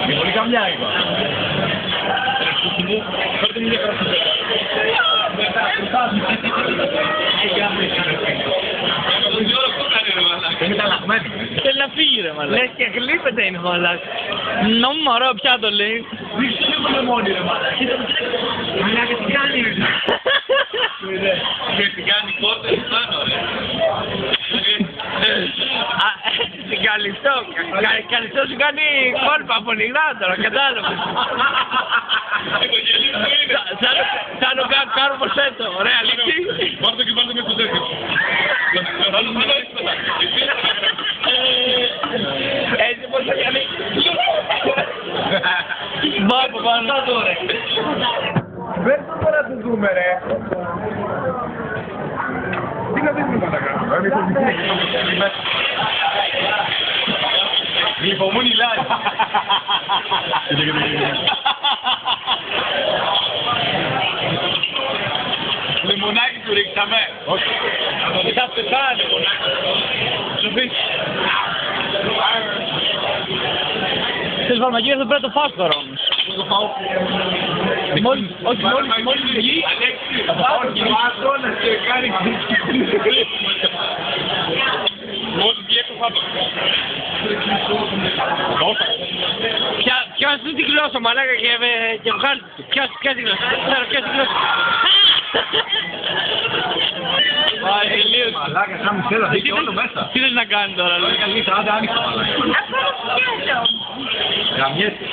Και πολύ καμιά είπα. Φέρτε μου μια καραφούτα. Είναι ταλαγμένο. Θέλει να φύγει ρε μαλάκα. Λες και γλύφεται είναι μαλάκα. Νόμου ωραίο πιάτο λέει. Δείξτε λίγο λεμόνι ρε μαλάκα. Μαλάκα τι κάνει ρε. Και τι κάνει πότε, πάνω ρε. Στην Καλυστό. Καλυστό σου κάνει κόλπα από νυγρά τώρα, κατάλαβες. Σαν να κάνω ποσέτο, ωραία λύση. Πάρτε και βάλτε με το τέτοιο. Έτσι πως θα κάνει. Μπάπα πάνω. Δεν το τώρα να το δούμε ρε. Τι να δεις με μαλάκα. Γλυφομούνι λάδι. Λιμονάκι του ρίξαμε. Όχι. Θα πεθάνει μονάχα. Θες βαρμακίδες δεν πρέπει να το φας τώρα όμως. Μόλις βγει, Αλέξη, θα πάω να σε κάνει μόλις βγει έξω θα Πιάσου την γλώσσα μαλάκα και βγάλει. Πιάσου την γλώσσα. Πιάσου την γλώσσα. Τελείωσε. Μαλάκα σαν μου θέλω, δείτε όλο μέσα. Τι θες να κάνει τώρα λέει. Καλή άντε άνοιξε μαλάκα. Γαμιέσαι.